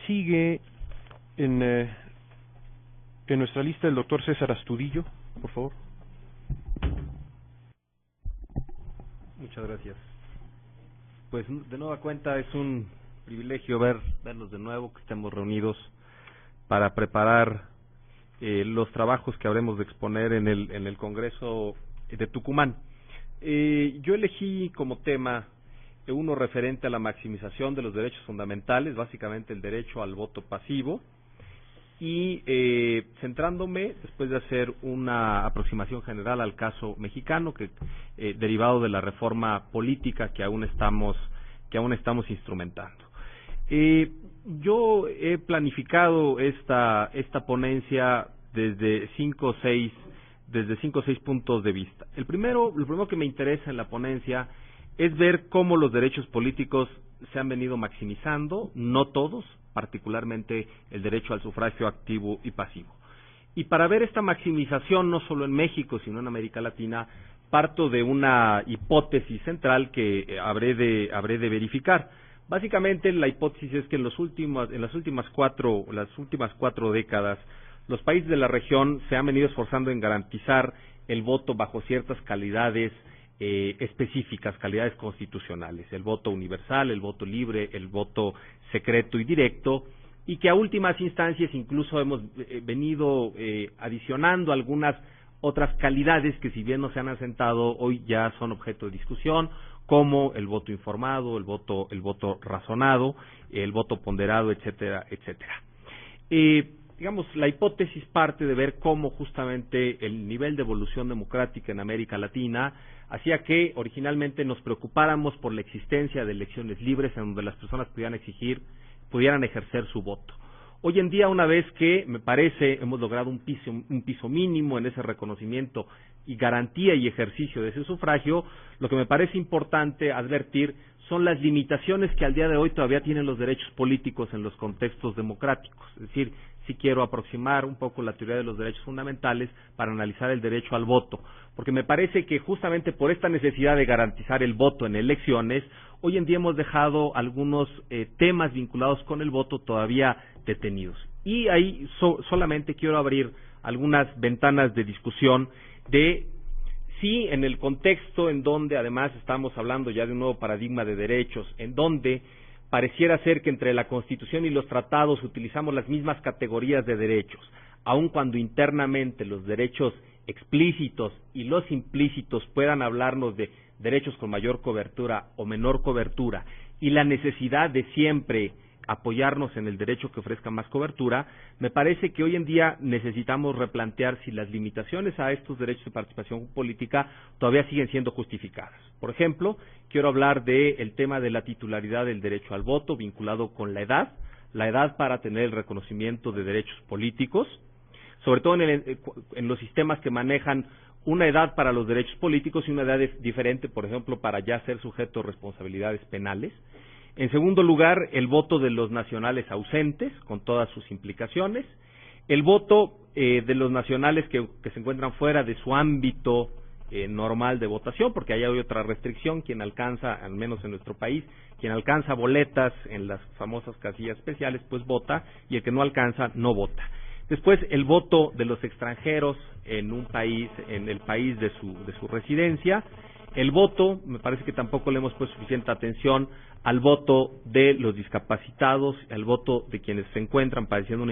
Sigue en nuestra lista el doctor César Astudillo, por favor. Muchas gracias. Pues de nueva cuenta es un privilegio verlos de nuevo, que estemos reunidos para preparar los trabajos que habremos de exponer en el Congreso de Tucumán. Yo elegí como tema uno referente a la maximización de los derechos fundamentales, básicamente el derecho al voto pasivo, y centrándome, después de hacer una aproximación general al caso mexicano, que derivado de la reforma política que aún estamos instrumentando. Yo he planificado esta ponencia desde cinco o seis puntos de vista. Lo primero que me interesa en la ponencia es ver cómo los derechos políticos se han venido maximizando, no todos, particularmente el derecho al sufragio activo y pasivo. Y para ver esta maximización, no solo en México, sino en América Latina, parto de una hipótesis central que habré de verificar. Básicamente, la hipótesis es que en las últimas cuatro décadas, los países de la región se han venido esforzando en garantizar el voto bajo ciertas calidades específicas, calidades constitucionales, el voto universal, el voto libre, el voto secreto y directo, y que a últimas instancias incluso hemos venido adicionando algunas otras calidades que, si bien no se han asentado, hoy ya son objeto de discusión, como el voto informado, el voto razonado, el voto ponderado, etcétera, etcétera. Digamos, la hipótesis parte de ver cómo justamente el nivel de evolución democrática en América Latina hacía que originalmente nos preocupáramos por la existencia de elecciones libres en donde las personas pudieran ejercer su voto. Hoy en día, una vez que, me parece, hemos logrado un piso mínimo en ese reconocimiento y garantía y ejercicio de ese sufragio, lo que me parece importante advertir son las limitaciones que al día de hoy todavía tienen los derechos políticos en los contextos democráticos. Es decir, si quiero aproximar un poco la teoría de los derechos fundamentales para analizar el derecho al voto, porque me parece que justamente por esta necesidad de garantizar el voto en elecciones, hoy en día hemos dejado algunos temas vinculados con el voto todavía detenidos. Y ahí solamente quiero abrir algunas ventanas de discusión de si en el contexto en donde además estamos hablando ya de un nuevo paradigma de derechos, en donde pareciera ser que entre la Constitución y los tratados utilizamos las mismas categorías de derechos, aun cuando internamente los derechos explícitos y los implícitos puedan hablarnos de derechos con mayor cobertura o menor cobertura, y la necesidad de siempre apoyarnos en el derecho que ofrezca más cobertura, me parece que hoy en día necesitamos replantear si las limitaciones a estos derechos de participación política todavía siguen siendo justificadas. Por ejemplo, quiero hablar del tema de la titularidad del derecho al voto vinculado con la edad para tener el reconocimiento de derechos políticos, sobre todo en los sistemas que manejan una edad para los derechos políticos y una edad diferente, por ejemplo, para ya ser sujeto a responsabilidades penales. En segundo lugar, el voto de los nacionales ausentes, con todas sus implicaciones. El voto de los nacionales que se encuentran fuera de su ámbito normal de votación, porque ahí hay otra restricción: quien alcanza, al menos en nuestro país, quien alcanza boletas en las famosas casillas especiales, pues vota, y el que no alcanza, no vota. Después, el voto de los extranjeros en el país de su residencia. El voto, me parece que tampoco le hemos puesto suficiente atención al voto de los discapacitados, al voto de quienes se encuentran padeciendo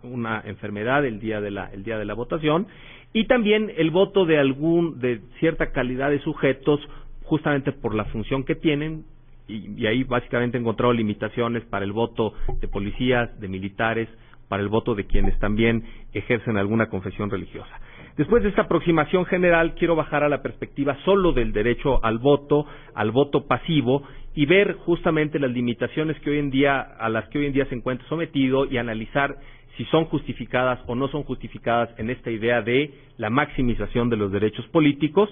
una enfermedad el día de la votación, y también el voto de cierta calidad de sujetos, justamente por la función que tienen, y ahí básicamente he encontrado limitaciones para el voto de policías, de militares, para el voto de quienes también ejercen alguna confesión religiosa. Después de esta aproximación general, quiero bajar a la perspectiva solo del derecho al voto pasivo, y ver justamente las limitaciones a las que hoy en día se encuentra sometido, y analizar si son justificadas o no son justificadas en esta idea de la maximización de los derechos políticos.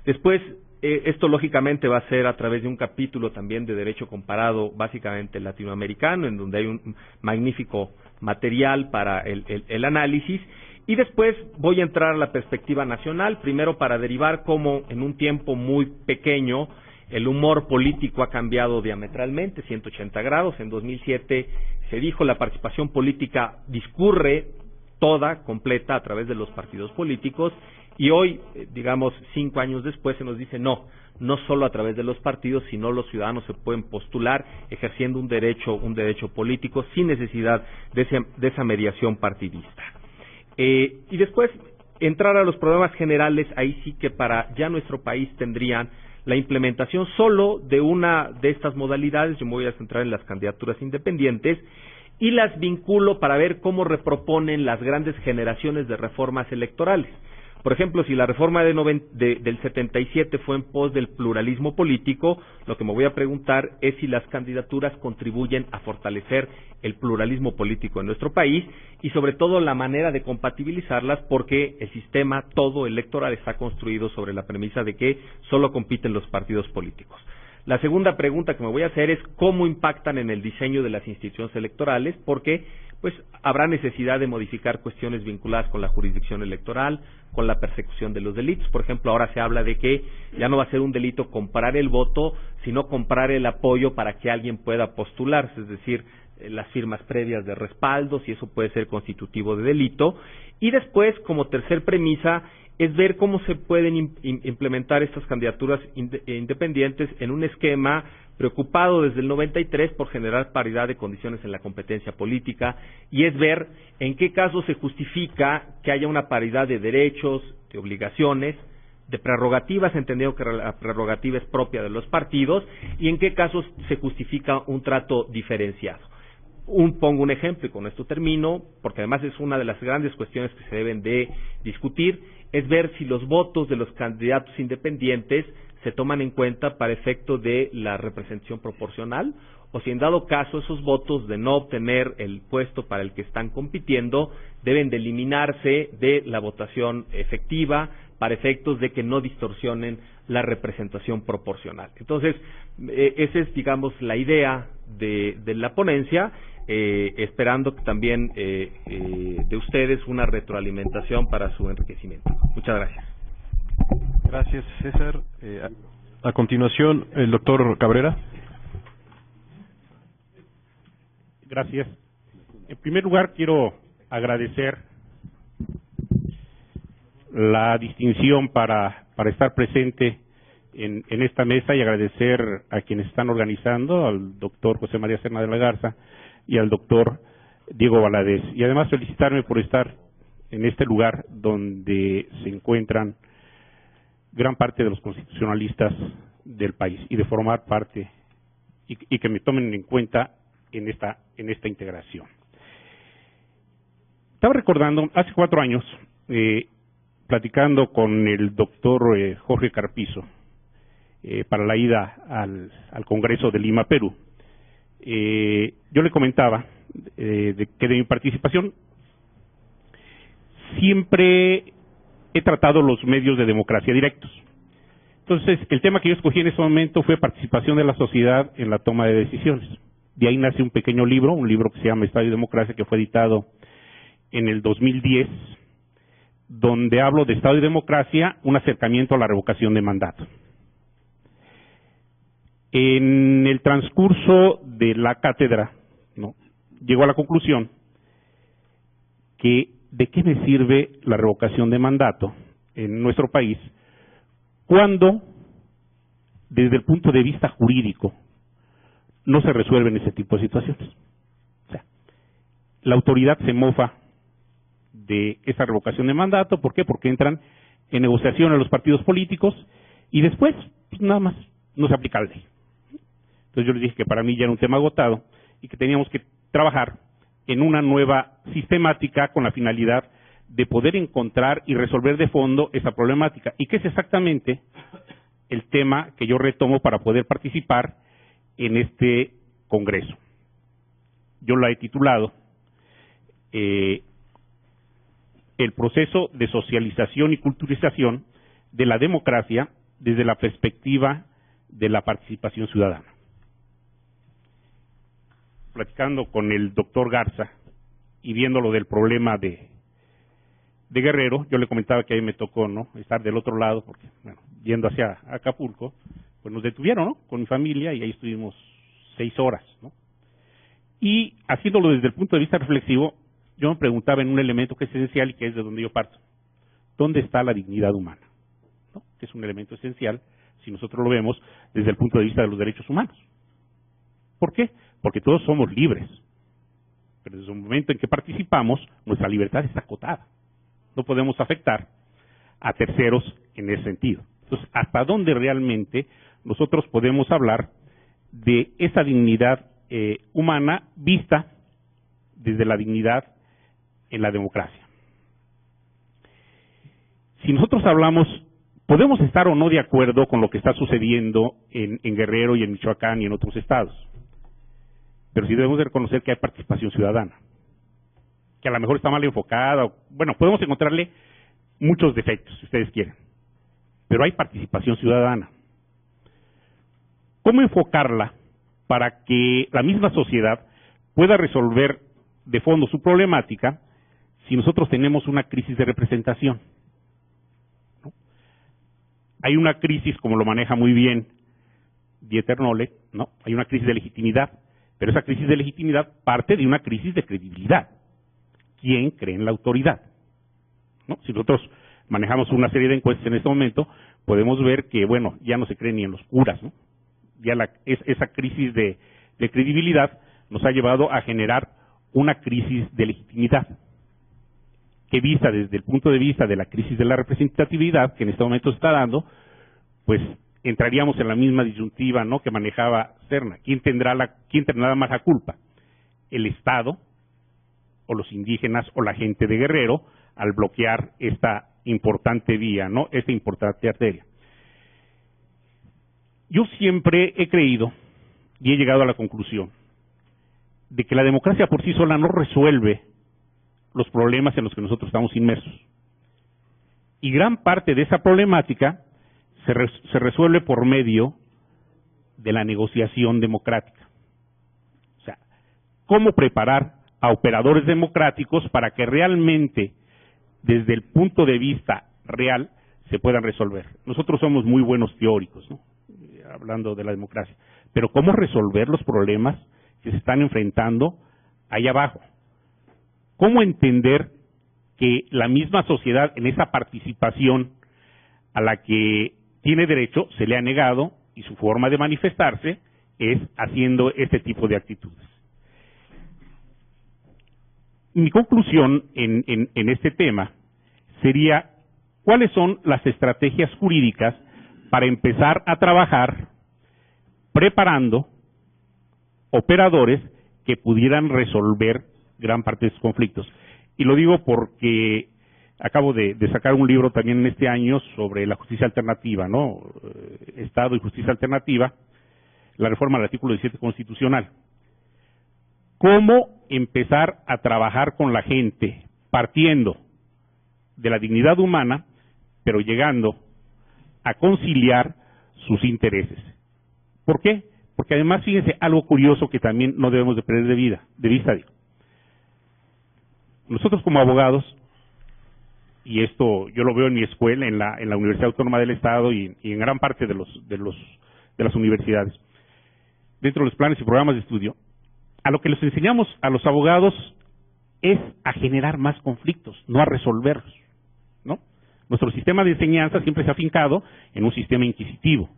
Después, esto lógicamente va a ser a través de un capítulo también de derecho comparado, básicamente latinoamericano, en donde hay un magnífico material para el análisis. Y después voy a entrar a la perspectiva nacional, primero para derivar cómo en un tiempo muy pequeño el humor político ha cambiado diametralmente, 180 grados. En 2007 se dijo, la participación política discurre toda, completa, a través de los partidos políticos, y hoy, digamos, 5 años después, se nos dice no solo a través de los partidos, sino los ciudadanos se pueden postular ejerciendo un derecho político sin necesidad de esa mediación partidista. Y después, entrar a los problemas generales, ahí sí que para ya nuestro país tendrían la implementación solo de una de estas modalidades. Yo me voy a centrar en las candidaturas independientes y las vinculo para ver cómo reproponen las grandes generaciones de reformas electorales. Por ejemplo, si la reforma del 77 fue en pos del pluralismo político, lo que me voy a preguntar es si las candidaturas contribuyen a fortalecer el pluralismo político en nuestro país y sobre todo la manera de compatibilizarlas, porque el sistema todo electoral está construido sobre la premisa de que solo compiten los partidos políticos. La segunda pregunta que me voy a hacer es cómo impactan en el diseño de las instituciones electorales, porque pues habrá necesidad de modificar cuestiones vinculadas con la jurisdicción electoral, con la persecución de los delitos. Por ejemplo, ahora se habla de que ya no va a ser un delito comprar el voto, sino comprar el apoyo para que alguien pueda postularse, es decir, las firmas previas de respaldo, si eso puede ser constitutivo de delito. Y después, como tercer premisa, es ver cómo se pueden implementar estas candidaturas independientes en un esquema preocupado desde el 93 por generar paridad de condiciones en la competencia política, y es ver en qué casos se justifica que haya una paridad de derechos, de obligaciones, de prerrogativas, entendiendo que la prerrogativa es propia de los partidos, y en qué casos se justifica un trato diferenciado. Pongo un ejemplo y con esto termino, porque además es una de las grandes cuestiones que se deben de discutir, es ver si los votos de los candidatos independientes se toman en cuenta para efecto de la representación proporcional, o si en dado caso esos votos de no obtener el puesto para el que están compitiendo deben de eliminarse de la votación efectiva para efectos de que no distorsionen la representación proporcional. Entonces, esa es, digamos, la idea de la ponencia, esperando que también de ustedes una retroalimentación para su enriquecimiento. Muchas gracias. Gracias, César. A continuación, el doctor Cabrera. Gracias. En primer lugar, quiero agradecer la distinción para estar presente en esta mesa y agradecer a quienes están organizando, al doctor José María Serna de la Garza y al doctor Diego Valadez. Y además felicitarme por estar en este lugar donde se encuentran gran parte de los constitucionalistas del país y de formar parte y que me tomen en cuenta en esta integración. Estaba recordando, hace 4 años, platicando con el doctor Jorge Carpizo, para la ida al Congreso de Lima, Perú, yo le comentaba que de mi participación siempre he tratado los medios de democracia directos. Entonces, el tema que yo escogí en ese momento fue participación de la sociedad en la toma de decisiones. De ahí nace un pequeño libro, un libro que se llama Estado y Democracia, que fue editado en el 2010, donde hablo de Estado y Democracia, un acercamiento a la revocación de mandato. En el transcurso de la cátedra, llego a la conclusión que ¿de qué me sirve la revocación de mandato en nuestro país cuando, desde el punto de vista jurídico, no se resuelven ese tipo de situaciones? O sea, la autoridad se mofa de esa revocación de mandato. ¿Por qué? Porque entran en negociación a los partidos políticos y después, pues, nada más, no se aplica la ley. Entonces yo les dije que para mí ya era un tema agotado y que teníamos que trabajar en una nueva sistemática con la finalidad de poder encontrar y resolver de fondo esa problemática, y que es exactamente el tema que yo retomo para poder participar en este congreso. Yo lo he titulado el proceso de socialización y culturización de la democracia desde la perspectiva de la participación ciudadana. Platicando con el doctor Garza y viendo lo del problema de Guerrero, yo le comentaba que a mí me tocó estar del otro lado, porque yendo hacia Acapulco, pues nos detuvieron con mi familia y ahí estuvimos 6 horas. Y haciéndolo desde el punto de vista reflexivo, yo me preguntaba en un elemento que es esencial y que es de donde yo parto. ¿Dónde está la dignidad humana? ¿No? Que es un elemento esencial si nosotros lo vemos desde el punto de vista de los derechos humanos. ¿Por qué? Porque todos somos libres. Pero desde el momento en que participamos, nuestra libertad está acotada. No podemos afectar a terceros en ese sentido. Entonces, ¿hasta dónde realmente nosotros podemos hablar de esa dignidad humana vista desde la dignidad en la democracia? Si nosotros hablamos, podemos estar o no de acuerdo con lo que está sucediendo en Guerrero y en Michoacán y en otros estados, pero sí debemos de reconocer que hay participación ciudadana, que a lo mejor está mal enfocada, bueno, podemos encontrarle muchos defectos, si ustedes quieren, pero hay participación ciudadana. ¿Cómo enfocarla para que la misma sociedad pueda resolver de fondo su problemática si nosotros tenemos una crisis de representación? ¿No? Hay una crisis, como lo maneja muy bien Dieter Nolle, ¿no? Hay una crisis de legitimidad, pero esa crisis de legitimidad parte de una crisis de credibilidad. ¿Quién cree en la autoridad? ¿No? Si nosotros manejamos una serie de encuestas en este momento, podemos ver que, bueno, ya no se cree ni en los curas, ¿no? Ya esa crisis de credibilidad nos ha llevado a generar una crisis de legitimidad, que vista desde el punto de vista de la crisis de la representatividad que en este momento se está dando, pues entraríamos en la misma disyuntiva, ¿no?, que manejaba Serna. ¿Quién tendrá más la culpa? ¿El Estado o los indígenas o la gente de Guerrero al bloquear esta importante vía, ¿no?, esta importante arteria? Yo siempre he creído y he llegado a la conclusión de que la democracia por sí sola no resuelve los problemas en los que nosotros estamos inmersos. Y gran parte de esa problemática se resuelve por medio de la negociación democrática. O sea, cómo preparar a operadores democráticos para que realmente, desde el punto de vista real, se puedan resolver. Nosotros somos muy buenos teóricos, ¿no?, hablando de la democracia, pero ¿cómo resolver los problemas que se están enfrentando allá abajo? ¿Cómo entender que la misma sociedad en esa participación a la que tiene derecho se le ha negado y su forma de manifestarse es haciendo este tipo de actitudes? Mi conclusión en este tema sería: ¿cuáles son las estrategias jurídicas para empezar a trabajar preparando operadores que pudieran resolver gran parte de sus conflictos? Y lo digo porque acabo de sacar un libro también en este año sobre la justicia alternativa, ¿no? Estado y justicia alternativa, la reforma del artículo 17 constitucional. ¿Cómo empezar a trabajar con la gente partiendo de la dignidad humana, pero llegando a conciliar sus intereses? ¿Por qué? Porque además, fíjense, algo curioso que también no debemos de perder de vista. Nosotros como abogados, y esto yo lo veo en mi escuela, en la Universidad Autónoma del Estado y en gran parte de las universidades, dentro de los planes y programas de estudio, a lo que les enseñamos a los abogados es a generar más conflictos, no a resolverlos, ¿no? Nuestro sistema de enseñanza siempre se ha afincado en un sistema inquisitivo.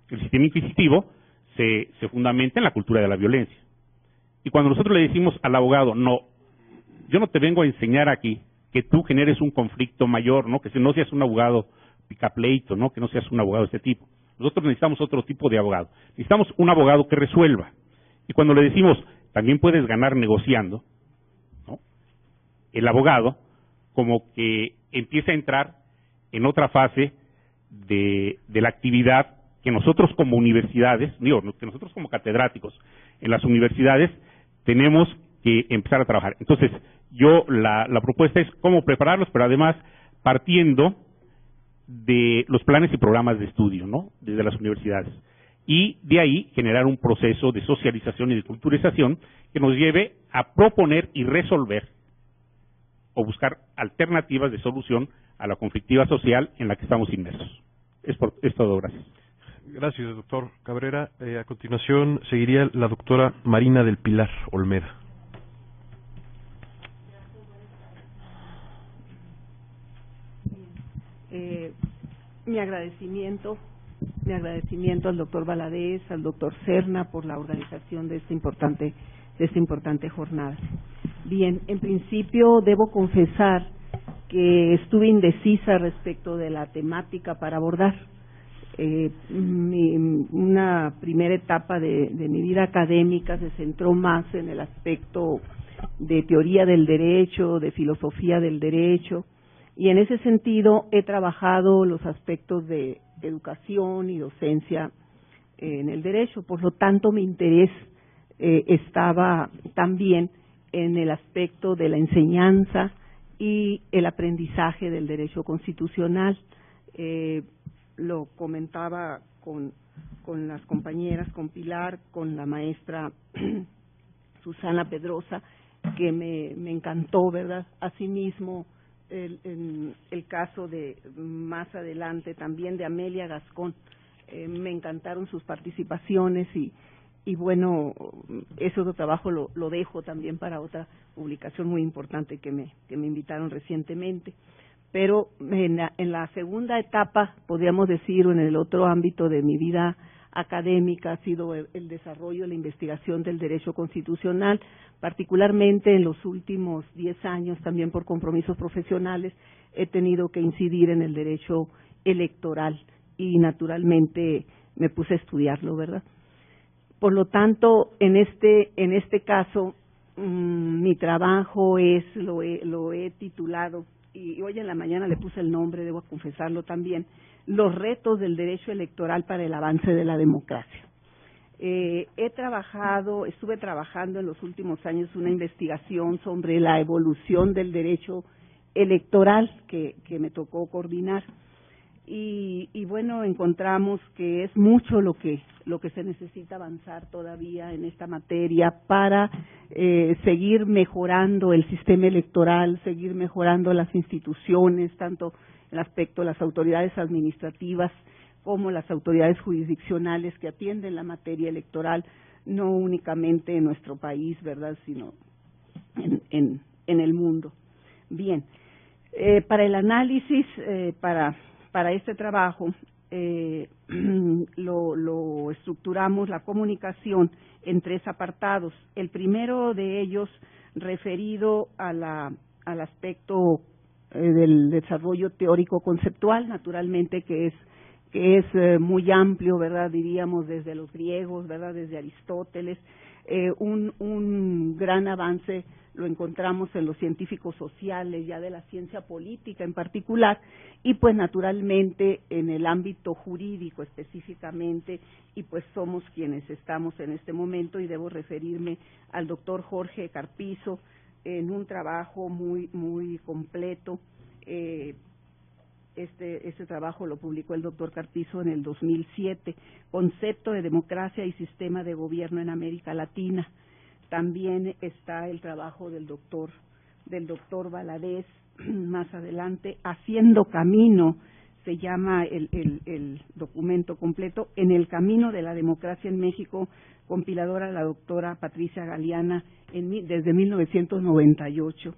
El sistema inquisitivo se fundamenta en la cultura de la violencia. Y cuando nosotros le decimos al abogado, no, yo no te vengo a enseñar aquí que tú generes un conflicto mayor, ¿no?, que no seas un abogado picapleito, ¿no?, que no seas un abogado de este tipo. Nosotros necesitamos otro tipo de abogado. Necesitamos un abogado que resuelva. Y cuando le decimos, también puedes ganar negociando, ¿no?, el abogado como que empieza a entrar en otra fase de la actividad que nosotros como universidades, que nosotros como catedráticos en las universidades tenemos que empezar a trabajar. Entonces, la propuesta es cómo prepararlos, pero además partiendo de los planes y programas de estudio, ¿no?, desde las universidades. Y de ahí generar un proceso de socialización y de culturización que nos lleve a proponer y resolver o buscar alternativas de solución a la conflictiva social en la que estamos inmersos. Es todo, gracias. Gracias, doctor Cabrera. A continuación seguiría la doctora Marina del Pilar Olmeda. mi agradecimiento al doctor Valadez, al doctor Serna por la organización de esta importante jornada. Bien, en principio debo confesar que estuve indecisa respecto de la temática para abordar. Una primera etapa de mi vida académica se centró más en el aspecto de teoría del derecho, de filosofía del derecho, y en ese sentido he trabajado los aspectos de educación y docencia en el derecho. Por lo tanto, mi interés estaba también en el aspecto de la enseñanza y el aprendizaje del derecho constitucional. Lo comentaba con las compañeras, con Pilar, con la maestra Susana Pedrosa, que me encantó, ¿verdad? Asimismo, el caso de más adelante también de Amelia Gascón, me encantaron sus participaciones y bueno, ese otro trabajo lo dejo también para otra publicación muy importante que me invitaron recientemente. Pero en la segunda etapa, podríamos decir, o en el otro ámbito de mi vida académica, ha sido el desarrollo, la investigación del derecho constitucional, particularmente en los últimos 10 años, también por compromisos profesionales, he tenido que incidir en el derecho electoral y naturalmente me puse a estudiarlo, ¿verdad? Por lo tanto, en este caso, mi trabajo lo he titulado, y hoy en la mañana le puse el nombre, debo confesarlo también, los retos del derecho electoral para el avance de la democracia. Estuve trabajando en los últimos años una investigación sobre la evolución del derecho electoral que me tocó coordinar. Y bueno, encontramos que es mucho lo que se necesita avanzar todavía en esta materia para seguir mejorando el sistema electoral, seguir mejorando las instituciones, tanto en el aspecto de las autoridades administrativas como las autoridades jurisdiccionales que atienden la materia electoral, no únicamente en nuestro país, ¿verdad?, sino en el mundo. Bien, para el análisis, para este trabajo, lo estructuramos la comunicación en 3 apartados. El primero de ellos referido al aspecto del desarrollo teórico conceptual, naturalmente que es muy amplio, ¿verdad? Diríamos desde los griegos, ¿verdad? Desde Aristóteles. Un gran avance lo encontramos en los científicos sociales, ya de la ciencia política en particular, y pues naturalmente en el ámbito jurídico específicamente, y pues somos quienes estamos en este momento, y debo referirme al doctor Jorge Carpizo en un trabajo muy completo. Este trabajo lo publicó el doctor Carpizo en el 2007, Concepto de Democracia y Sistema de Gobierno en América Latina. También está el trabajo del doctor Valadez, más adelante, Haciendo Camino, se llama el documento completo, En el Camino de la Democracia en México, compiladora la doctora Patricia Galeana desde 1998.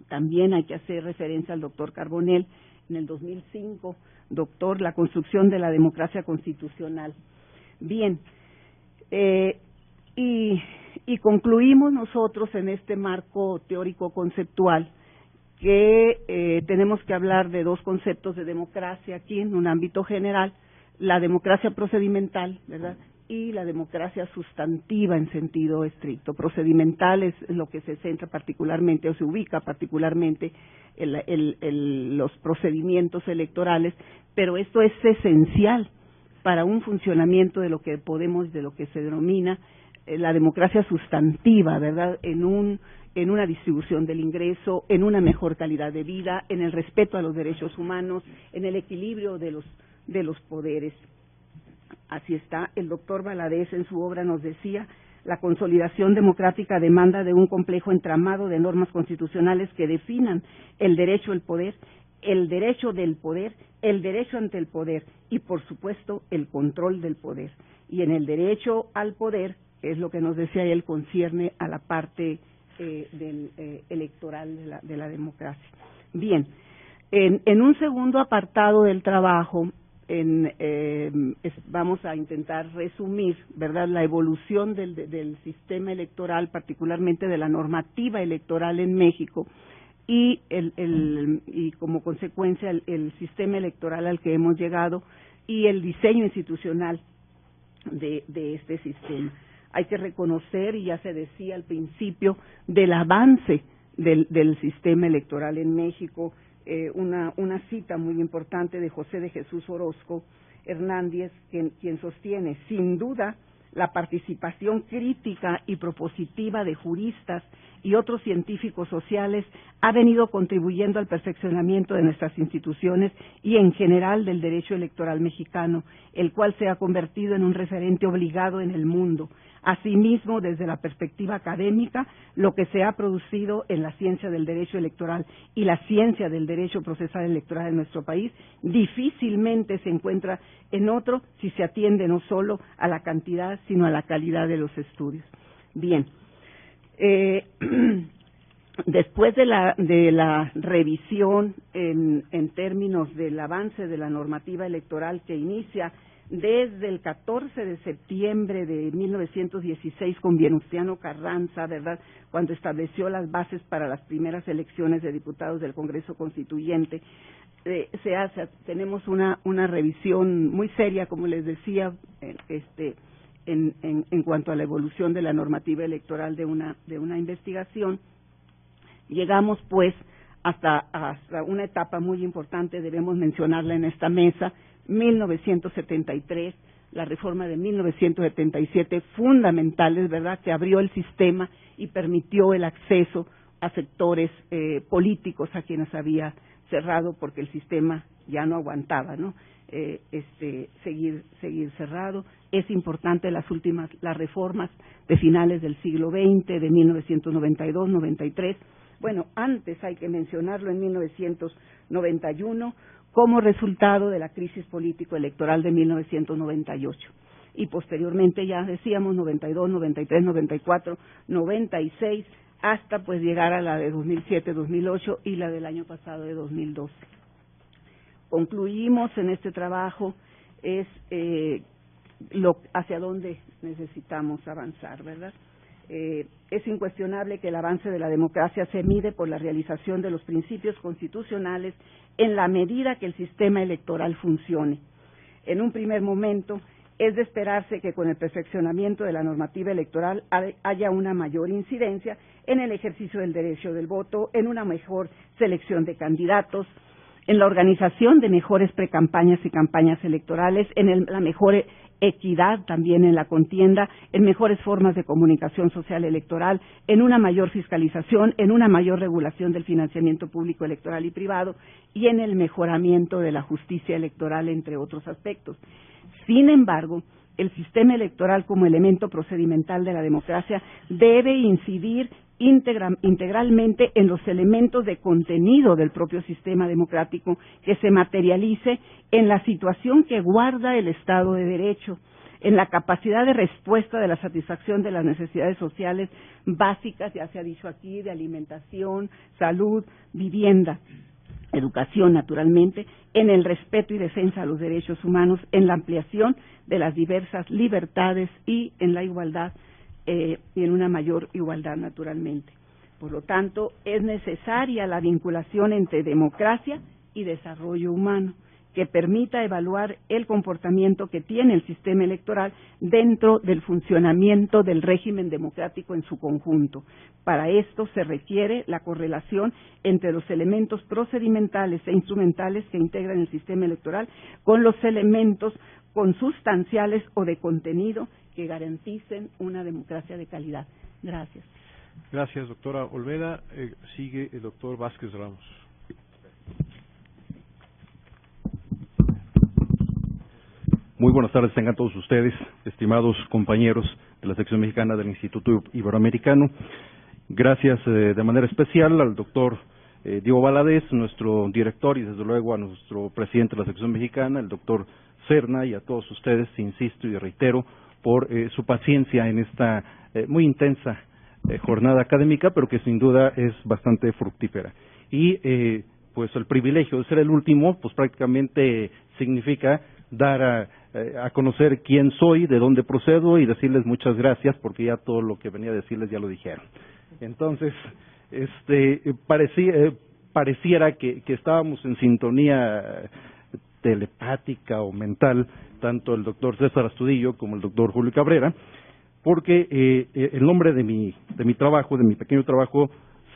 También hay que hacer referencia al doctor Carbonell, en el 2005, doctor, La construcción de la democracia constitucional. Bien, y concluimos nosotros en este marco teórico conceptual que tenemos que hablar de 2 conceptos de democracia aquí en un ámbito general, la democracia procedimental, ¿verdad?, y la democracia sustantiva en sentido estricto. Procedimental es lo que se centra particularmente o se ubica particularmente en los procedimientos electorales, pero esto es esencial para un funcionamiento de lo que se denomina la democracia sustantiva, ¿verdad?, en una distribución del ingreso, en una mejor calidad de vida, en el respeto a los derechos humanos, en el equilibrio de los poderes. Así está, el doctor Valadez en su obra nos decía, la consolidación democrática demanda de un complejo entramado de normas constitucionales que definan el derecho al poder, el derecho del poder, el derecho ante el poder y, por supuesto, el control del poder. Y en el derecho al poder, es lo que nos decía él, concierne a la parte electoral de la democracia. Bien, En un segundo apartado del trabajo, vamos a intentar resumir, ¿verdad?, la evolución del sistema electoral, particularmente de la normativa electoral en México, y como consecuencia el sistema electoral al que hemos llegado y el diseño institucional de este sistema. Hay que reconocer, y ya se decía al principio, del avance del sistema electoral en México. Una cita muy importante de José de Jesús Orozco Hernández, quien sostiene, sin duda, la participación crítica y propositiva de juristas y otros científicos sociales ha venido contribuyendo al perfeccionamiento de nuestras instituciones y en general del derecho electoral mexicano, el cual se ha convertido en un referente obligado en el mundo. Asimismo, desde la perspectiva académica, lo que se ha producido en la ciencia del derecho electoral y la ciencia del derecho procesal electoral en nuestro país difícilmente se encuentra en otro si se atiende no solo a la cantidad, sino a la calidad de los estudios. Bien, después de la revisión en términos del avance de la normativa electoral que inicia desde el 14 de septiembre de 1916 con Venustiano Carranza, ¿verdad?, cuando estableció las bases para las primeras elecciones de diputados del Congreso Constituyente, tenemos una revisión muy seria, como les decía, en cuanto a la evolución de la normativa electoral de una investigación. Llegamos, pues, hasta una etapa muy importante, debemos mencionarla en esta mesa, 1973, la reforma de 1977, fundamentales, ¿verdad?, que abrió el sistema y permitió el acceso a sectores políticos a quienes había cerrado porque el sistema ya no aguantaba, ¿no?, seguir cerrado. Es importante las reformas de finales del siglo XX, de 1992, 93. Bueno, antes hay que mencionarlo, en 1991, como resultado de la crisis político-electoral de 1998. Y posteriormente, ya decíamos, 92, 93, 94, 96, hasta pues llegar a la de 2007, 2008 y la del año pasado de 2012. Concluimos en este trabajo hacia dónde necesitamos avanzar, ¿verdad? Es incuestionable que el avance de la democracia se mide por la realización de los principios constitucionales en la medida que el sistema electoral funcione. En un primer momento, es de esperarse que con el perfeccionamiento de la normativa electoral haya una mayor incidencia en el ejercicio del derecho del voto, en una mejor selección de candidatos, en la organización de mejores precampañas y campañas electorales, en la mejor equidad también en la contienda, en mejores formas de comunicación social electoral, en una mayor fiscalización, en una mayor regulación del financiamiento público electoral y privado y en el mejoramiento de la justicia electoral, entre otros aspectos. Sin embargo, el sistema electoral como elemento procedimental de la democracia debe incidir integralmente en los elementos de contenido del propio sistema democrático que se materialice en la situación que guarda el Estado de Derecho, en la capacidad de respuesta de la satisfacción de las necesidades sociales básicas, ya se ha dicho aquí, de alimentación, salud, vivienda, educación, naturalmente, en el respeto y defensa a los derechos humanos, en la ampliación de las diversas libertades y en la igualdad y en una mayor igualdad, naturalmente. Por lo tanto, es necesaria la vinculación entre democracia y desarrollo humano, que permita evaluar el comportamiento que tiene el sistema electoral dentro del funcionamiento del régimen democrático en su conjunto. Para esto se requiere la correlación entre los elementos procedimentales e instrumentales que integran el sistema electoral con los elementos consustanciales o de contenido que garanticen una democracia de calidad. Gracias. Gracias, doctora Olvera. Sigue el doctor Vázquez Ramos. Muy buenas tardes tengan todos ustedes, estimados compañeros de la sección mexicana del Instituto Iberoamericano. Gracias de manera especial al doctor Diego Valadez, nuestro director, y desde luego a nuestro presidente de la sección mexicana, el doctor Serna, y a todos ustedes, insisto y reitero, por su paciencia en esta muy intensa jornada académica, pero que sin duda es bastante fructífera. Y pues el privilegio de ser el último, pues prácticamente significa dar a conocer quién soy, de dónde procedo y decirles muchas gracias, porque ya todo lo que venía a decirles ya lo dijeron. Entonces, pareciera que estábamos en sintonía telepática o mental, tanto el doctor César Astudillo como el doctor Julio Cabrera, porque el nombre de mi trabajo, de mi pequeño trabajo,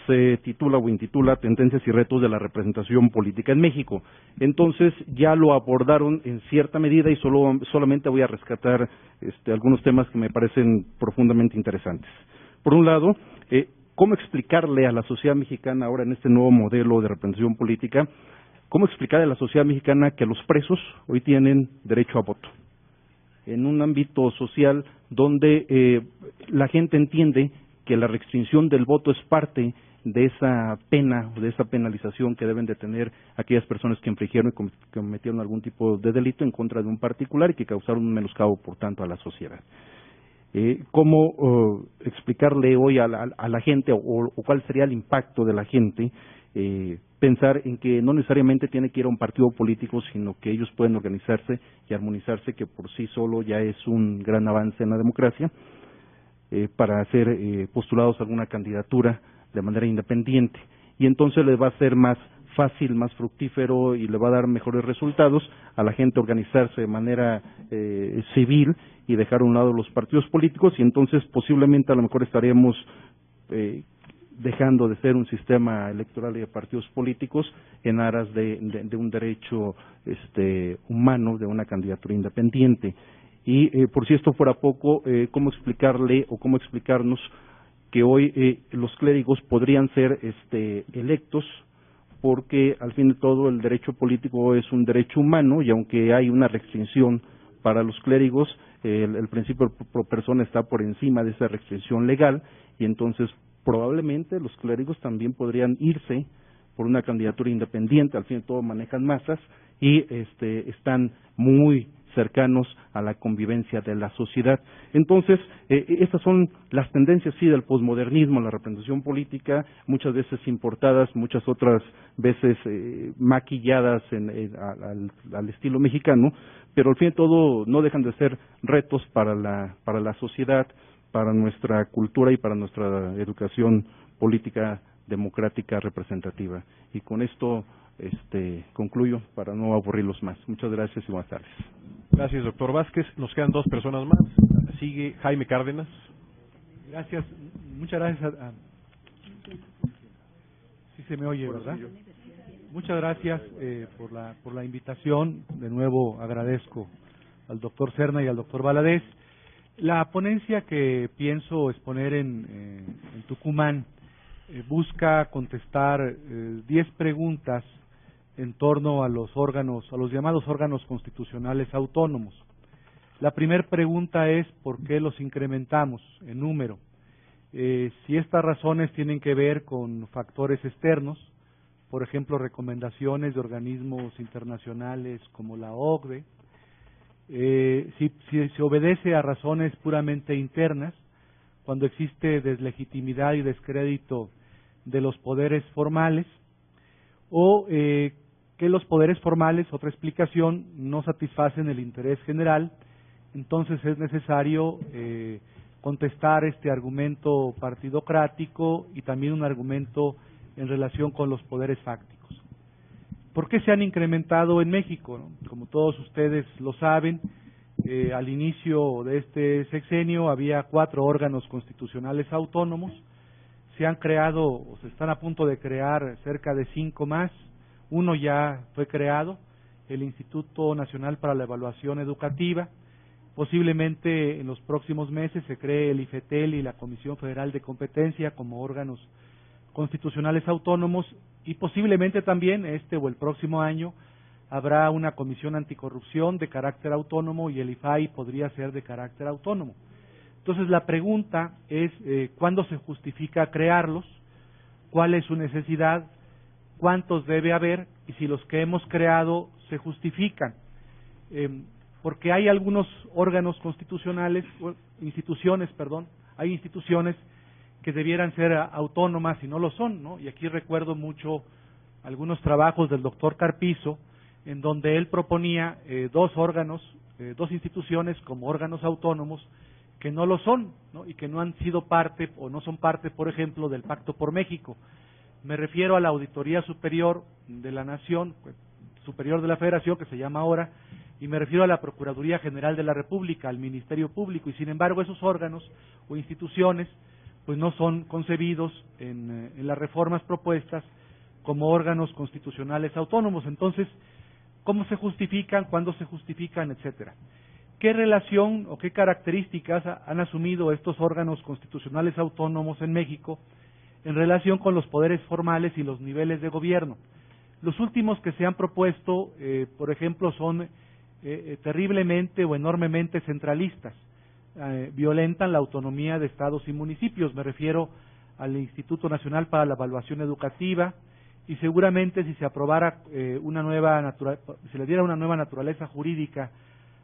se titula o intitula Tendencias y retos de la representación política en México. Entonces ya lo abordaron en cierta medida y solamente voy a rescatar algunos temas que me parecen profundamente interesantes. Por un lado, cómo explicarle a la sociedad mexicana ahora en este nuevo modelo de representación política, cómo explicarle a la sociedad mexicana que los presos hoy tienen derecho a voto en un ámbito social donde la gente entiende que la restricción del voto es parte de esa pena o de esa penalización que deben de tener aquellas personas que infringieron y cometieron algún tipo de delito en contra de un particular y que causaron un menoscabo, por tanto, a la sociedad. ¿Cómo explicarle hoy a la gente o cuál sería el impacto de la gente pensar en que no necesariamente tiene que ir a un partido político, sino que ellos pueden organizarse y armonizarse, que por sí solo ya es un gran avance en la democracia, para ser postulados a alguna candidatura de manera independiente, y entonces les va a ser más fácil, más fructífero y le va a dar mejores resultados a la gente organizarse de manera civil y dejar a un lado los partidos políticos, y entonces posiblemente a lo mejor estaríamos dejando de ser un sistema electoral y de partidos políticos en aras de un derecho humano, de una candidatura independiente. Y por si esto fuera poco, ¿cómo explicarle o cómo explicarnos que hoy los clérigos podrían ser electos, porque al fin de todo el derecho político es un derecho humano, y aunque hay una restricción para los clérigos, el principio pro persona está por encima de esa restricción legal, y entonces probablemente los clérigos también podrían irse por una candidatura independiente. Al fin de todo manejan masas y están muy cercanos a la convivencia de la sociedad. Entonces, estas son las tendencias, sí, del posmodernismo, la representación política, muchas veces importadas, muchas otras veces maquilladas al estilo mexicano, pero al fin de todo no dejan de ser retos para la sociedad, para nuestra cultura y para nuestra educación política democrática representativa. Y con esto concluyo para no aburrirlos más. Muchas gracias y buenas tardes. Gracias, doctor Vázquez. Nos quedan dos personas más. Sigue Jaime Cárdenas. Gracias. Muchas gracias. Sí se me oye, ¿verdad? Muchas gracias por la invitación. De nuevo agradezco al doctor Serna y al doctor Valadez. La ponencia que pienso exponer en Tucumán busca contestar 10 preguntas en torno a los llamados órganos constitucionales autónomos. La primera pregunta es ¿por qué los incrementamos en número? Si estas razones tienen que ver con factores externos, por ejemplo, recomendaciones de organismos internacionales como la OCDE, si se obedece a razones puramente internas, cuando existe deslegitimidad y descrédito de los poderes formales, o que los poderes formales, otra explicación, no satisfacen el interés general, entonces es necesario contestar este argumento partidocrático y también un argumento en relación con los poderes fácticos. ¿Por qué se han incrementado en México? ¿No? Como todos ustedes lo saben, al inicio de este sexenio había 4 órganos constitucionales autónomos, se han creado o se están a punto de crear cerca de 5 más. Uno ya fue creado, el Instituto Nacional para la Evaluación Educativa. Posiblemente en los próximos meses se cree el IFETEL y la Comisión Federal de Competencia como órganos constitucionales autónomos, y posiblemente también este o el próximo año habrá una comisión anticorrupción de carácter autónomo y el IFAI podría ser de carácter autónomo. Entonces la pregunta es ¿cuándo se justifica crearlos? ¿Cuál es su necesidad? ¿Cuántos debe haber? Y si los que hemos creado se justifican. Porque hay algunos órganos constitucionales, hay instituciones que debieran ser autónomas y no lo son, ¿no? Y aquí recuerdo mucho algunos trabajos del doctor Carpizo, en donde él proponía dos órganos, dos instituciones como órganos autónomos que no lo son, ¿no? Y que no han sido parte o no son parte, por ejemplo, del Pacto por México. Me refiero a la Auditoría Superior de la Nación, Superior de la Federación, que se llama ahora, y me refiero a la Procuraduría General de la República, al Ministerio Público, y sin embargo esos órganos o instituciones pues no son concebidos en las reformas propuestas como órganos constitucionales autónomos. Entonces, ¿cómo se justifican? ¿Cuándo se justifican? Etcétera. ¿Qué relación o qué características han asumido estos órganos constitucionales autónomos en México en relación con los poderes formales y los niveles de gobierno? Los últimos que se han propuesto, por ejemplo, son terriblemente o enormemente centralistas. Violentan la autonomía de estados y municipios. Me refiero al Instituto Nacional para la Evaluación Educativa, y seguramente si se aprobara se le diera una nueva naturaleza jurídica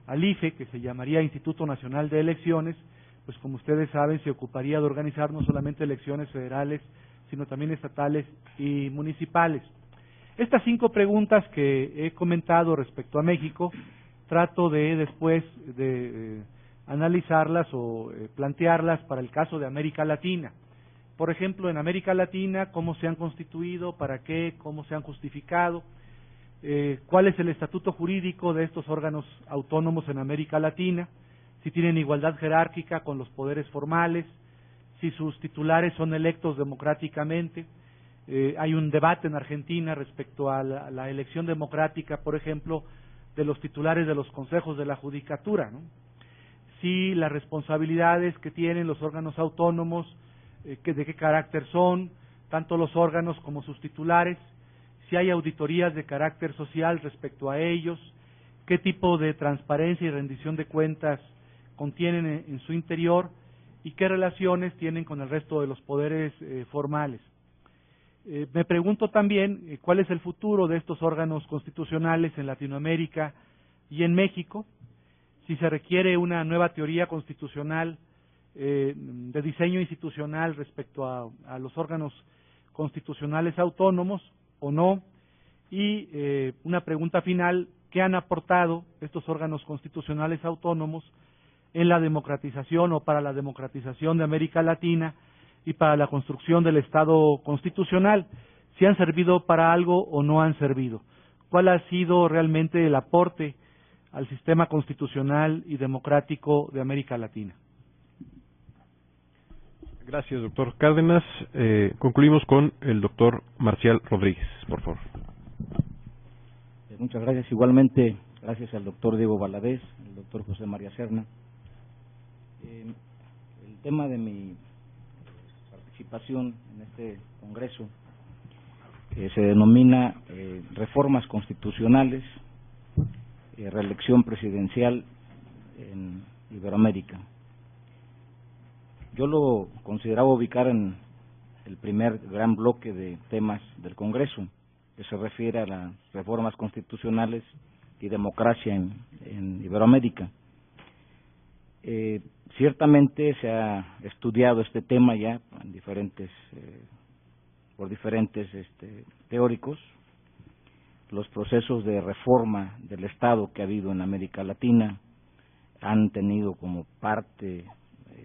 al IFE, que se llamaría Instituto Nacional de Elecciones, pues como ustedes saben se ocuparía de organizar no solamente elecciones federales, sino también estatales y municipales. Estas 5 preguntas que he comentado respecto a México, trato de después de analizarlas o plantearlas para el caso de América Latina. Por ejemplo, en América Latina, ¿cómo se han constituido? ¿Para qué? ¿Cómo se han justificado? ¿Cuál es el estatuto jurídico de estos órganos autónomos en América Latina? Si tienen igualdad jerárquica con los poderes formales, si sus titulares son electos democráticamente. Hay un debate en Argentina respecto a la elección democrática, por ejemplo, de los titulares de los consejos de la judicatura, ¿no? Si las responsabilidades que tienen los órganos autónomos, de qué carácter son, tanto los órganos como sus titulares, si hay auditorías de carácter social respecto a ellos, qué tipo de transparencia y rendición de cuentas contienen en su interior y qué relaciones tienen con el resto de los poderes formales. Me pregunto también cuál es el futuro de estos órganos constitucionales en Latinoamérica y en México, si se requiere una nueva teoría constitucional de diseño institucional respecto a los órganos constitucionales autónomos o no, y una pregunta final, ¿qué han aportado estos órganos constitucionales autónomos en la democratización o para la democratización de América Latina y para la construcción del Estado constitucional? ¿Si han servido para algo o no han servido? ¿Cuál ha sido realmente el aporte al sistema constitucional y democrático de América Latina? Gracias, doctor Cárdenas. Concluimos con el doctor Marcial Rodríguez, por favor. Muchas gracias. Igualmente, gracias al doctor Diego Valadez, al doctor José María Serna. El tema de mi participación en este congreso se denomina reformas constitucionales, reelección presidencial en Iberoamérica. Yo lo consideraba ubicar en el primer gran bloque de temas del Congreso, que se refiere a las reformas constitucionales y democracia en Iberoamérica. Ciertamente se ha estudiado este tema ya en por diferentes teóricos. Los procesos de reforma del Estado que ha habido en América Latina han tenido como parte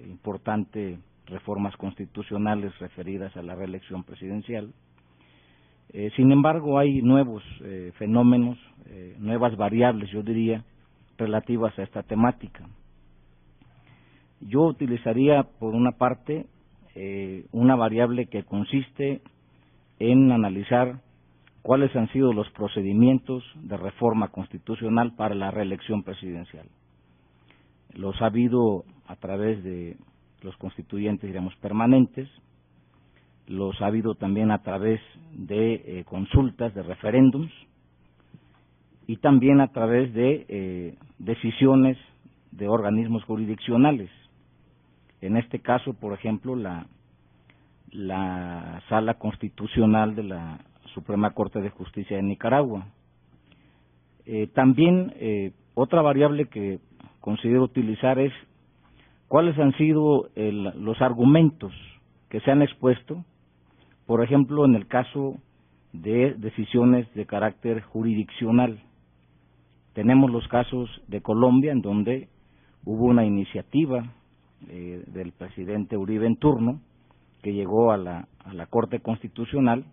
importante reformas constitucionales referidas a la reelección presidencial. Sin embargo, hay nuevos fenómenos, nuevas variables, yo diría, relativas a esta temática. Yo utilizaría, por una parte, una variable que consiste en analizar cuáles han sido los procedimientos de reforma constitucional para la reelección presidencial. Los ha habido a través de los constituyentes, digamos, permanentes, los ha habido también a través de consultas, de referéndums, y también a través de decisiones de organismos jurisdiccionales. En este caso, por ejemplo, la Sala Constitucional de la Suprema Corte de Justicia de Nicaragua. También otra variable que considero utilizar es cuáles han sido los argumentos que se han expuesto, por ejemplo, en el caso de decisiones de carácter jurisdiccional. Tenemos los casos de Colombia, en donde hubo una iniciativa del presidente Uribe en turno, que llegó a la Corte Constitucional,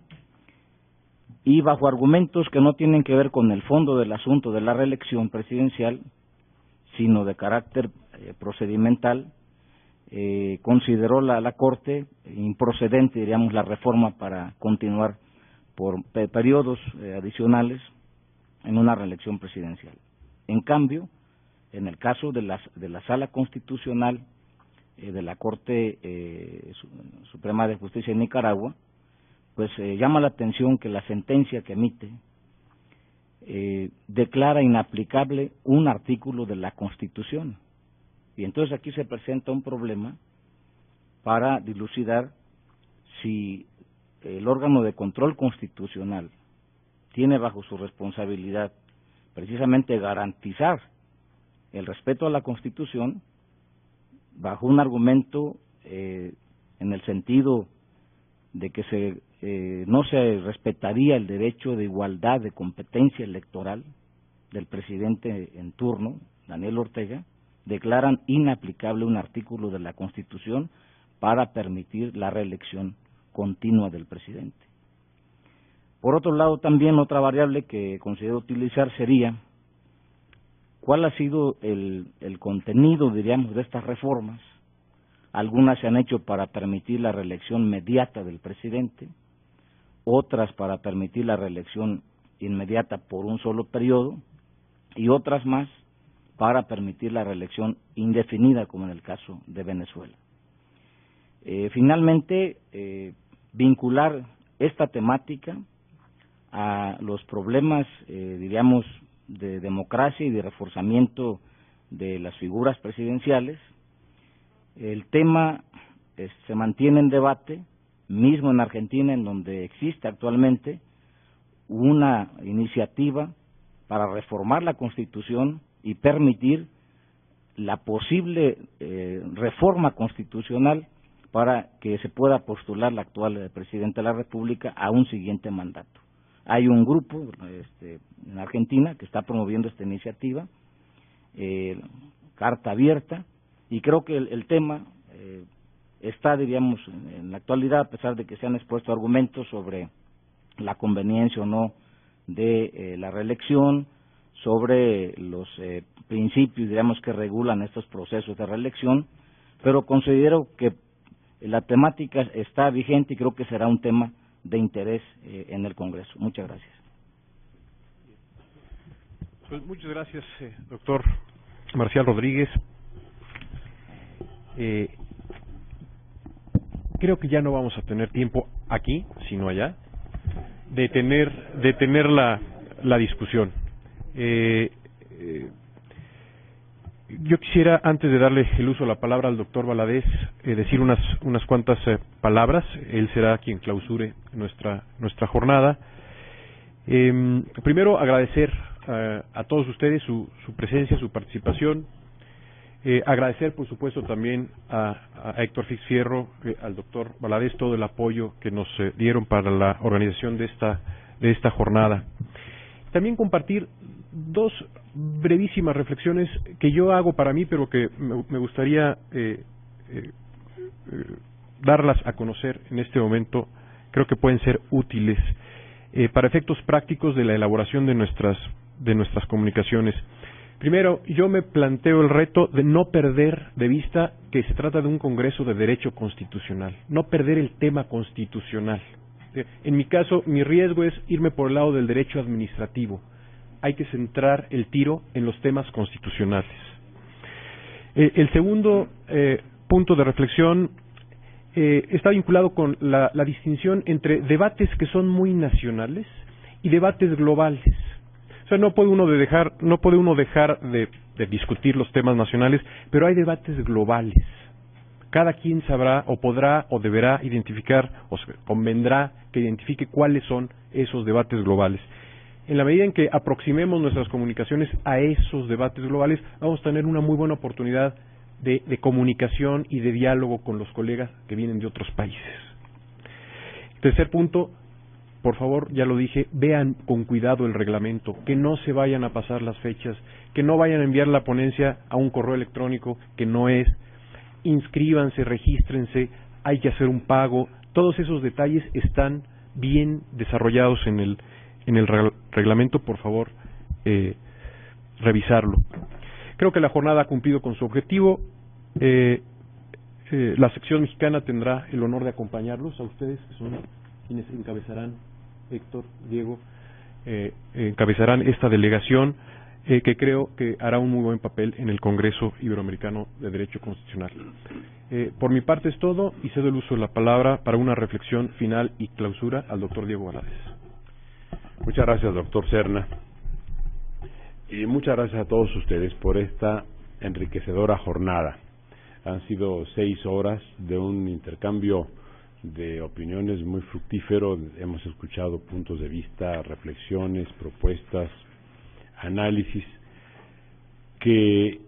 y bajo argumentos que no tienen que ver con el fondo del asunto de la reelección presidencial, sino de carácter procedimental, consideró la Corte improcedente, diríamos, la reforma para continuar por periodos adicionales en una reelección presidencial. En cambio, en el caso de la Sala Constitucional de la Corte Suprema de Justicia de Nicaragua, pues llama la atención que la sentencia que emite declara inaplicable un artículo de la Constitución. Y entonces aquí se presenta un problema para dilucidar si el órgano de control constitucional tiene bajo su responsabilidad precisamente garantizar el respeto a la Constitución bajo un argumento en el sentido de que no se respetaría el derecho de igualdad de competencia electoral del presidente en turno, Daniel Ortega, declaran inaplicable un artículo de la Constitución para permitir la reelección continua del presidente. Por otro lado, también otra variable que considero utilizar sería cuál ha sido el contenido, diríamos, de estas reformas. Algunas se han hecho para permitir la reelección inmediata del presidente, otras para permitir la reelección inmediata por un solo periodo, y otras más para permitir la reelección indefinida, como en el caso de Venezuela. Finalmente, vincular esta temática a los problemas, diríamos, de democracia y de reforzamiento de las figuras presidenciales. El tema se mantiene en debate, mismo en Argentina, en donde existe actualmente una iniciativa para reformar la Constitución y permitir la posible reforma constitucional para que se pueda postular la actual presidenta de la República a un siguiente mandato. Hay un grupo en Argentina que está promoviendo esta iniciativa, Carta Abierta, y creo que el tema está, diríamos, en la actualidad, a pesar de que se han expuesto argumentos sobre la conveniencia o no de la reelección, sobre los principios, digamos, que regulan estos procesos de reelección, pero considero que la temática está vigente y creo que será un tema de interés en el Congreso. Muchas gracias. Pues muchas gracias, doctor Marcial Rodríguez. Creo que ya no vamos a tener tiempo aquí, sino allá, de tener la discusión. Yo quisiera, antes de darle el uso de la palabra al doctor Valadez, decir unas cuantas palabras. Él será quien clausure nuestra jornada. Primero, agradecer a todos ustedes su presencia, su participación. Agradecer, por supuesto, también a Héctor Fix Fierro, al doctor Valadez, todo el apoyo que nos dieron para la organización de esta jornada. También compartir dos brevísimas reflexiones que yo hago para mí, pero que me gustaría darlas a conocer en este momento. Creo que pueden ser útiles para efectos prácticos de la elaboración de nuestras comunicaciones. Primero, yo me planteo el reto de no perder de vista que se trata de un Congreso de Derecho Constitucional, no perder el tema constitucional. En mi caso, mi riesgo es irme por el lado del derecho administrativo. Hay que centrar el tiro en los temas constitucionales. El segundo punto de reflexión está vinculado con la distinción entre debates que son muy nacionales y debates globales. O sea, no puede uno dejar de discutir los temas nacionales, pero hay debates globales. Cada quien sabrá o podrá o deberá identificar o se convendrá que identifique cuáles son esos debates globales. En la medida en que aproximemos nuestras comunicaciones a esos debates globales, vamos a tener una muy buena oportunidad de comunicación y de diálogo con los colegas que vienen de otros países. Tercer punto, por favor, ya lo dije, vean con cuidado el reglamento, que no se vayan a pasar las fechas, que no vayan a enviar la ponencia a un correo electrónico que no es, inscríbanse, regístrense, hay que hacer un pago, todos esos detalles están bien desarrollados en el reglamento, por favor, revisarlo. Creo que la jornada ha cumplido con su objetivo. La sección mexicana tendrá el honor de acompañarlos a ustedes, que son quienes encabezarán, Héctor, Diego, encabezarán esta delegación, que creo que hará un muy buen papel en el Congreso Iberoamericano de Derecho Constitucional. Por mi parte es todo y cedo el uso de la palabra para una reflexión final y clausura al doctor Diego Valadez. Muchas gracias, doctor Serna. Y muchas gracias a todos ustedes por esta enriquecedora jornada. Han sido 6 horas de un intercambio de opiniones muy fructífero. Hemos escuchado puntos de vista, reflexiones, propuestas, análisis que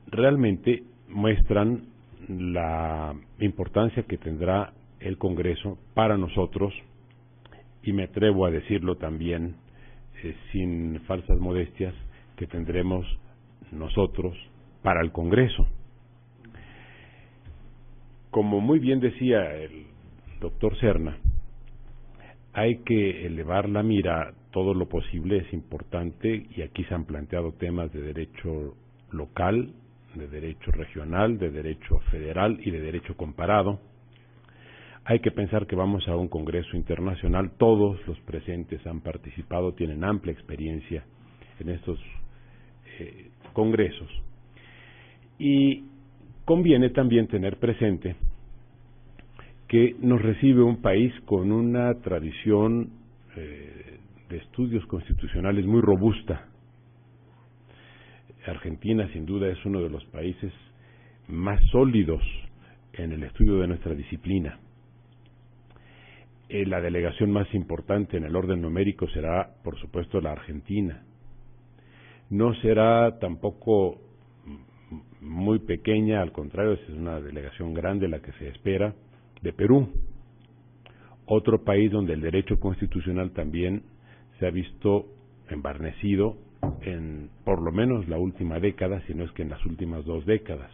realmente muestran la importancia que tendrá el Congreso para nosotros, y me atrevo a decirlo también sin falsas modestias, que tendremos nosotros para el Congreso. Como muy bien decía el doctor Serna, hay que elevar la mira todo lo posible, es importante, y aquí se han planteado temas de derecho local, de derecho regional, de derecho federal y de derecho comparado. Hay que pensar que vamos a un congreso internacional, todos los presentes han participado, tienen amplia experiencia en estos congresos. Y conviene también tener presente que nos recibe un país con una tradición de estudios constitucionales muy robusta. Argentina, sin duda, es uno de los países más sólidos en el estudio de nuestra disciplina. La delegación más importante en el orden numérico será, por supuesto, la Argentina. No será tampoco muy pequeña, al contrario, es una delegación grande la que se espera, de Perú, otro país donde el derecho constitucional también se ha visto embarnecido en por lo menos la última década, si no es que en las últimas 2 décadas.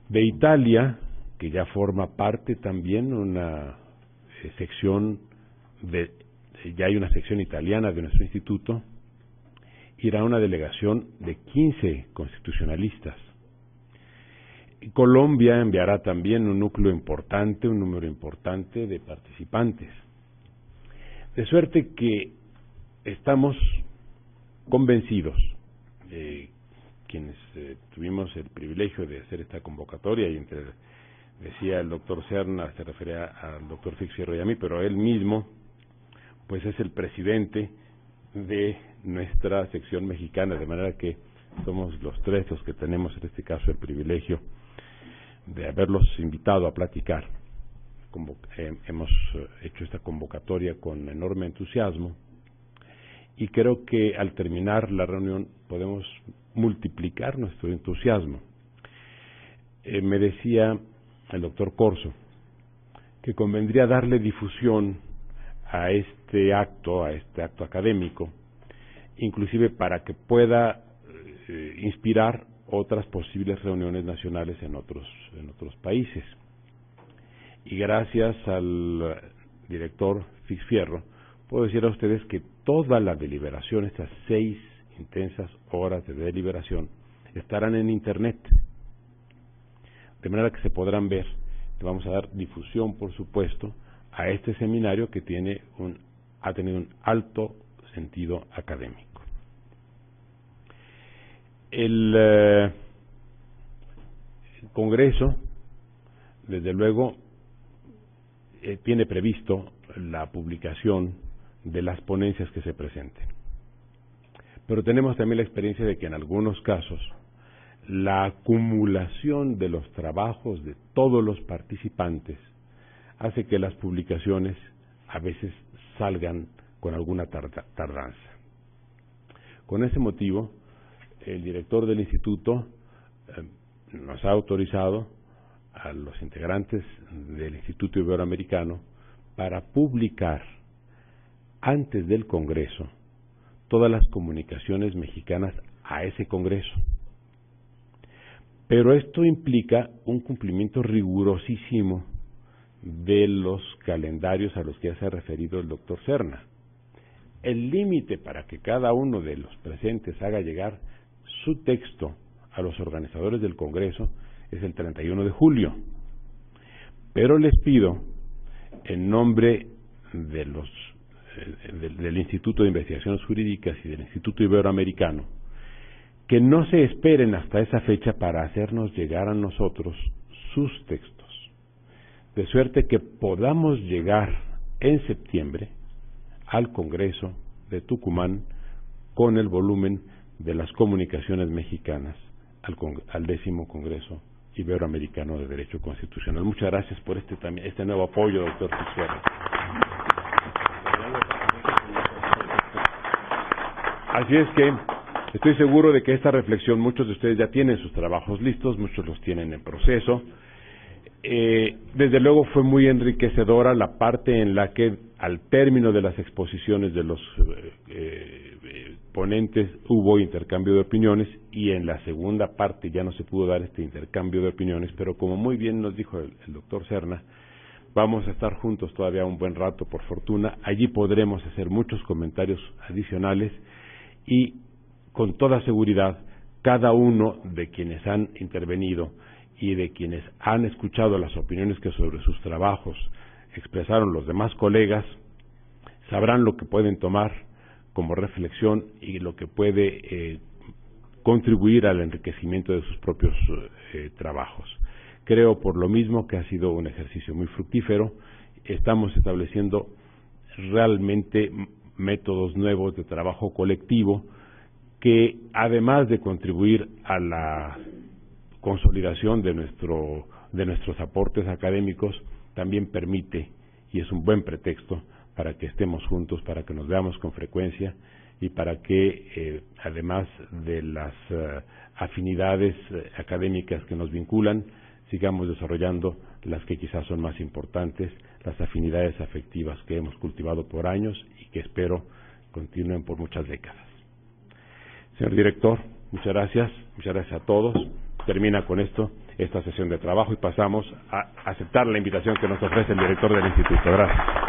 De Italia, que ya forma parte también una sección ya hay una sección italiana de nuestro instituto, irá una delegación de 15 constitucionalistas. Colombia enviará también un núcleo importante, un número importante de participantes. De suerte que estamos convencidos, quienes tuvimos el privilegio de hacer esta convocatoria, y decía el doctor Serna, se refería al doctor Fixfierro y a mí, pero él mismo pues es el presidente de nuestra sección mexicana, de manera que somos los 3 los que tenemos en este caso el privilegio de haberlos invitado a platicar. Hemos hecho esta convocatoria con enorme entusiasmo y creo que al terminar la reunión podemos multiplicar nuestro entusiasmo. Me decía el doctor Corso que convendría darle difusión a este acto académico, inclusive para que pueda inspirar otras posibles reuniones nacionales en otros países. Y gracias al director Fixfierro, puedo decir a ustedes que toda la deliberación, estas 6 intensas horas de deliberación, estarán en Internet, de manera que se podrán ver. Le vamos a dar difusión, por supuesto, a este seminario que ha tenido un alto sentido académico. El Congreso, desde luego, tiene previsto la publicación de las ponencias que se presenten. Pero tenemos también la experiencia de que en algunos casos la acumulación de los trabajos de todos los participantes hace que las publicaciones a veces salgan con alguna tardanza. Con ese motivo, el director del instituto nos ha autorizado a los integrantes del Instituto Iberoamericano para publicar antes del Congreso todas las comunicaciones mexicanas a ese Congreso. Pero esto implica un cumplimiento rigurosísimo de los calendarios a los que ya se ha referido el doctor Serna. El límite para que cada uno de los presentes haga llegar su texto a los organizadores del Congreso es el 31 de julio. Pero les pido, en nombre de del Instituto de Investigaciones Jurídicas y del Instituto Iberoamericano, que no se esperen hasta esa fecha para hacernos llegar a nosotros sus textos, de suerte que podamos llegar en septiembre al Congreso de Tucumán con el volumen de las comunicaciones mexicanas al 10º Congreso Iberoamericano de Derecho Constitucional. Muchas gracias por este nuevo apoyo, doctor Pisuerga. Así es que estoy seguro de que esta reflexión, muchos de ustedes ya tienen sus trabajos listos, muchos los tienen en proceso. Desde luego fue muy enriquecedora la parte en la que al término de las exposiciones de los ponentes hubo intercambio de opiniones, y en la segunda parte ya no se pudo dar este intercambio de opiniones, pero como muy bien nos dijo el doctor Serna, vamos a estar juntos todavía un buen rato, por fortuna. Allí podremos hacer muchos comentarios adicionales y con toda seguridad cada uno de quienes han intervenido y de quienes han escuchado las opiniones que sobre sus trabajos expresaron los demás colegas, sabrán lo que pueden tomar como reflexión y lo que puede contribuir al enriquecimiento de sus propios trabajos. Creo por lo mismo que ha sido un ejercicio muy fructífero. Estamos estableciendo realmente métodos nuevos de trabajo colectivo que, además de contribuir a la consolidación de nuestros aportes académicos, también permite y es un buen pretexto para que estemos juntos, para que nos veamos con frecuencia y para que, además de las afinidades académicas que nos vinculan, sigamos desarrollando las que quizás son más importantes, las afinidades afectivas que hemos cultivado por años y que espero continúen por muchas décadas. Señor director, muchas gracias a todos. Termina con esto esta sesión de trabajo y pasamos a aceptar la invitación que nos ofrece el director del instituto. Gracias.